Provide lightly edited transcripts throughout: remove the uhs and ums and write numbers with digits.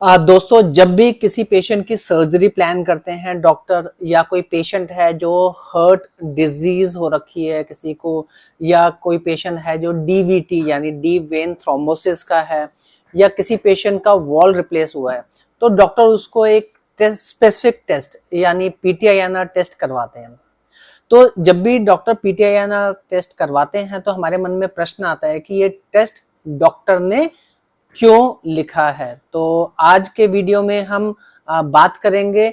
दोस्तों, जब भी किसी पेशेंट की सर्जरी प्लान करते हैं डॉक्टर, या कोई पेशेंट है जो हार्ट डिजीज हो रखी है किसी को, या कोई पेशेंट है जो डीवीटी यानी डीप वेन थ्रोम्बोसिस का है, या किसी पेशेंट का वॉल रिप्लेस हुआ है, तो डॉक्टर उसको एक टेस्ट, स्पेसिफिक टेस्ट यानी पीटीआईएनआर टेस्ट करवाते हैं। तो जब भी डॉक्टर पीटीआईएनआर टेस्ट करवाते हैं तो हमारे मन में प्रश्न आता है कि ये टेस्ट डॉक्टर ने क्यों लिखा है। तो आज के वीडियो में हम बात करेंगे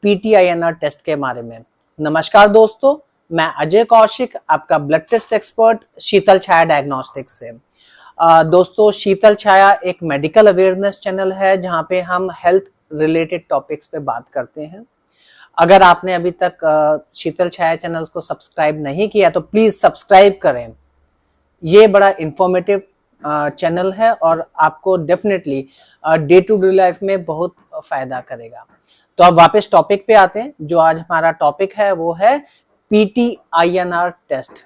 पीटीआईएनआर टेस्ट के बारे में। नमस्कार दोस्तों, मैं अजय कौशिक, आपका ब्लड टेस्ट एक्सपर्ट शीतल छाया डायग्नोस्टिक्स से। दोस्तों, शीतल छाया एक मेडिकल अवेयरनेस चैनल है जहां पे हम हेल्थ रिलेटेड टॉपिक्स पे बात करते हैं। अगर आपने अभी तक शीतल छाया चैनल को सब्सक्राइब नहीं किया तो प्लीज सब्सक्राइब करें। ये बड़ा इंफॉर्मेटिव चैनल है और आपको definitely day to day life में बहुत फायदा करेगा। तो अब वापस टॉपिक पे आते हैं। जो आज हमारा टॉपिक है वो है पीटीआईएनआर टेस्ट।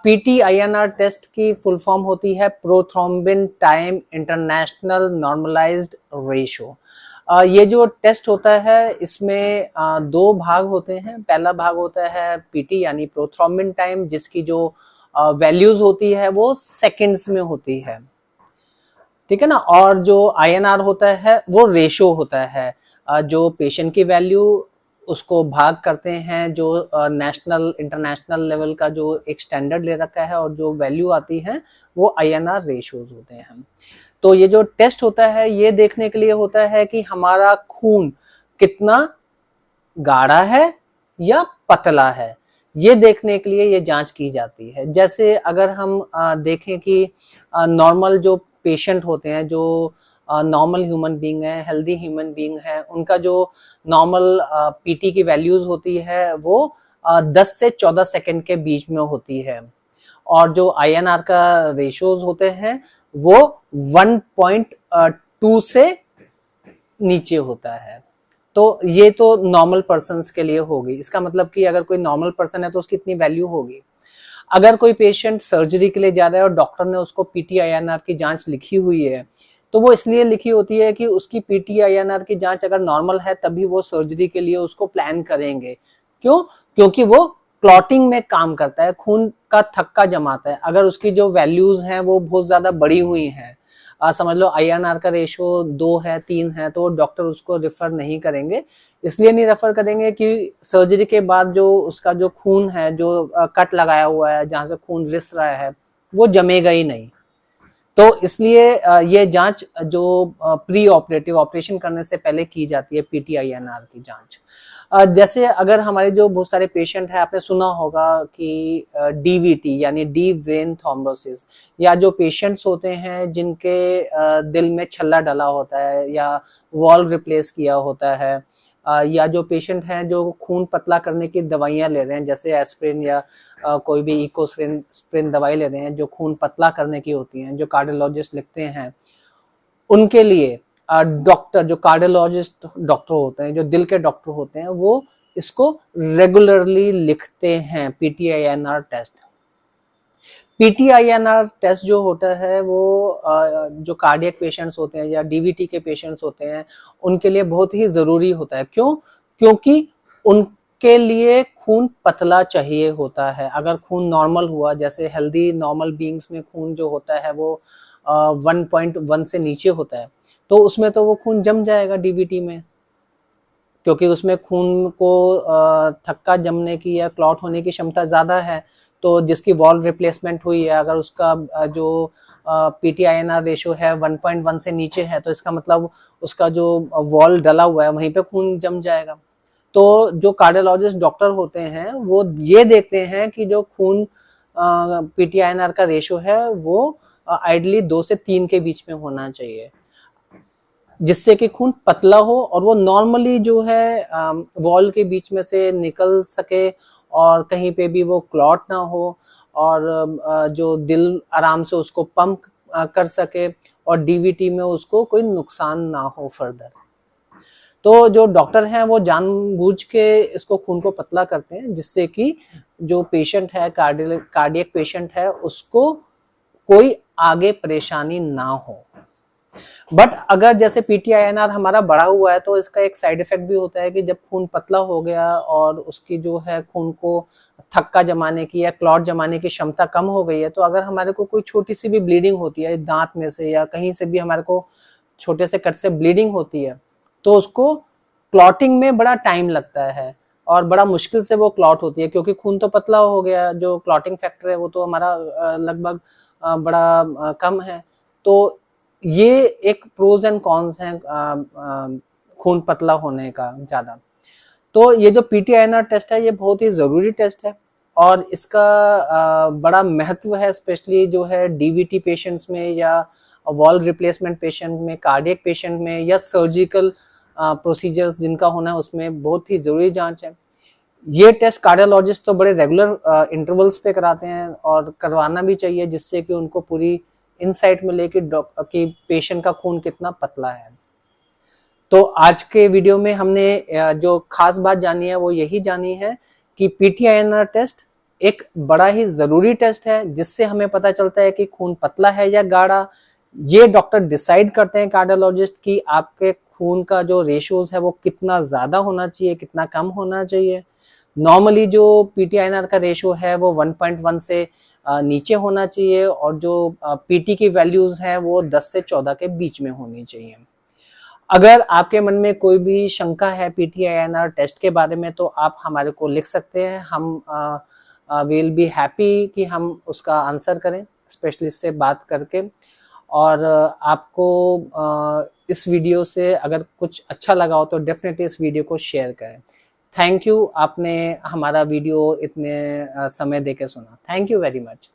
पीटीआईएनआर टेस्ट की फुल फॉर्म होती है prothrombin time international normalised ratio. ये जो टेस्ट होता है इसमें दो भाग होते हैं। पहला भाग होता है पीटी यानी प्रोथ्रोम्बिन टाइम, जिसकी जो वैल्यूज होती है वो सेकंड्स में होती है, ठीक है ना। और जो आईएनआर होता है वो रेशो होता है, जो पेशेंट की वैल्यू उसको भाग करते हैं, जो नेशनल इंटरनेशनल लेवल का जो एक स्टैंडर्ड ले रखा है, और जो वैल्यू आती है वो आईएनआर रेशोज होते हैं। तो ये जो टेस्ट होता है ये देखने के लिए होता है कि हमारा खून कितना गाढ़ा है या पतला है, ये देखने के लिए ये जांच की जाती है। जैसे अगर हम देखें कि नॉर्मल जो पेशेंट होते हैं, जो नॉर्मल ह्यूमन बीइंग है, हेल्दी ह्यूमन बीइंग है, उनका जो नॉर्मल पीटी की वैल्यूज होती है वो 10 से 14 सेकंड के बीच में होती है, और जो आईएनआर का रेशियोज होते हैं वो 1.2 से नीचे होता है। तो ये तो नॉर्मल पर्सन्स के लिए होगी। इसका मतलब कि अगर कोई नॉर्मल पर्सन है तो उसकी इतनी वैल्यू होगी। अगर कोई पेशेंट सर्जरी के लिए जा रहा है और डॉक्टर ने उसको पीटीआईएनआर की जांच लिखी हुई है, तो वो इसलिए लिखी होती है कि उसकी पीटीआईएनआर की जांच अगर नॉर्मल है तभी वो सर्जरी के लिए उसको प्लान करेंगे। क्यों? क्योंकि वो क्लॉटिंग में काम करता है, खून का थक्का जमाता है। अगर उसकी जो वैल्यूज हैं वो बहुत ज्यादा बढ़ी हुई हैं, समझ लो आईएनआर का रेशो 2 है 3 है, तो डॉक्टर उसको रेफर नहीं करेंगे। इसलिए नहीं रेफर करेंगे कि सर्जरी के बाद जो उसका जो खून है, जो कट लगाया हुआ है जहां से खून रिस रहा है, वो जमेगा ही नहीं। तो इसलिए ये जांच जो प्री ऑपरेटिव ऑपरेशन करने से पहले की जाती है, पीटीआईएनआर की जांच। जैसे अगर हमारे जो बहुत सारे पेशेंट हैं, आपने सुना होगा कि डीवीटी यानी डीप वेन थ्रोम्बोसिस, या जो पेशेंट्स होते हैं जिनके दिल में छल्ला डला होता है या वॉल्व रिप्लेस किया होता है, या जो पेशेंट हैं जो खून पतला करने की दवाइयां ले रहे हैं, जैसे एस्प्रिन या कोई भी इकोस्प्रिन दवाई ले रहे हैं जो खून पतला करने की होती हैं, जो कार्डियोलॉजिस्ट लिखते हैं, उनके लिए डॉक्टर, जो कार्डियोलॉजिस्ट डॉक्टर होते हैं, जो दिल के डॉक्टर होते हैं, वो इसको रेगुलरली लिखते हैं पीटीआईएनआर टेस्ट। पीटीआईएनआर टेस्ट जो होता है वो जो कार्डियक पेशेंट्स होते हैं या डीवीटी के पेशेंट्स होते हैं उनके लिए बहुत ही जरूरी होता है। क्यों? क्योंकि उनके लिए खून पतला चाहिए होता है। अगर खून नॉर्मल हुआ, जैसे हेल्दी नॉर्मल बीइंग्स में खून जो होता है वो 1.1 से नीचे होता है, तो उसमें तो वो खून जम जाएगा डीवीटी में, क्योंकि उसमें खून को थक्का जमने की या क्लॉट होने की क्षमता ज्यादा है। तो जिसकी वॉल रिप्लेसमेंट हुई है, अगर उसका जो पीटीआईएनआर रेशो है 1.1 से नीचे है, तो इसका मतलब उसका जो वॉल डला हुआ है वहीं पे खून जम जाएगा। तो जो कार्डियोलॉजिस्ट डॉक्टर होते हैं वो ये देखते हैं कि जो खून पीटीआईएनआर का रेशो है वो आइडियली 2 से 3 के बीच में होना चाहिए, जिससे कि खून पतला हो और वो नॉर्मली जो है वॉल के बीच में से निकल सके, और कहीं पे भी वो क्लॉट ना हो, और जो दिल आराम से उसको पंप कर सके, और डीवीटी में उसको कोई नुकसान ना हो फर्दर। तो जो डॉक्टर हैं वो जानबूझ के इसको खून को पतला करते हैं, जिससे कि जो पेशेंट है, कार्डियक पेशेंट है, उसको कोई आगे परेशानी ना हो। बट अगर जैसे पीटीआईएनआर हमारा बढ़ा हुआ है तो इसका एक साइड इफेक्ट भी होता है कि जब खून पतला हो गया और उसकी जो है खून को थक्का जमाने की या क्लॉट जमाने की क्षमता कम हो गई है, तो अगर हमारे को कोई छोटी सी भी ब्लीडिंग होती है दांत में से या कहीं से भी हमारे को छोटे से कट से ब्लीडिंग होती है, तो उसको क्लॉटिंग में बड़ा टाइम लगता है और बड़ा मुश्किल से वो क्लॉट होती है, क्योंकि खून तो पतला हो गया, जो क्लॉटिंग फैक्टर है वो तो हमारा लगभग बड़ा कम है। तो ये एक प्रोज एंड कॉन्स हैं खून पतला होने का ज्यादा। तो ये जो पीटीआईएनआर टेस्ट है ये बहुत ही जरूरी टेस्ट है और इसका बड़ा महत्व है, स्पेशली जो है डीवीटी पेशेंट्स में या वॉल्व रिप्लेसमेंट पेशेंट में, कार्डियक पेशेंट में या सर्जिकल प्रोसीजर्स जिनका होना है उसमें बहुत ही जरूरी जांच है। ये टेस्ट कार्डियोलॉजिस्ट तो बड़े रेगुलर इंटरवल्स पे कराते हैं और करवाना भी चाहिए, जिससे कि उनको पूरी इनसाइट मिले कि पेशेंट का खून कितना पतला है। तो आज के वीडियो में हमने जो खास बात जानी है वो यही जानी है कि पीटीआईएनआर टेस्ट एक बड़ा ही जरूरी टेस्ट है, जिससे हमें पता चलता है कि खून पतला है या गाढ़ा। ये डॉक्टर डिसाइड करते हैं कार्डियोलॉजिस्ट की आपके खून का जो रेशियोज है वो कितना ज्यादा होना चाहिए, कितना कम होना चाहिए। नॉर्मली जो पीटीआईएनआर का रेशियो है वो 1.1 से नीचे होना चाहिए और जो पीटी की वैल्यूज हैं वो 10 से 14 के बीच में होनी चाहिए। अगर आपके मन में कोई भी शंका है पीटीआईएनआर टेस्ट के बारे में तो आप हमारे को लिख सकते हैं, हम विल बी हैप्पी कि हम उसका आंसर करें स्पेशलिस्ट से बात करके। और आपको इस वीडियो से अगर कुछ अच्छा लगा हो तो डेफिनेटली इस वीडियो को शेयर करें। थैंक यू, आपने हमारा वीडियो इतने समय देके सुना। Thank you very much.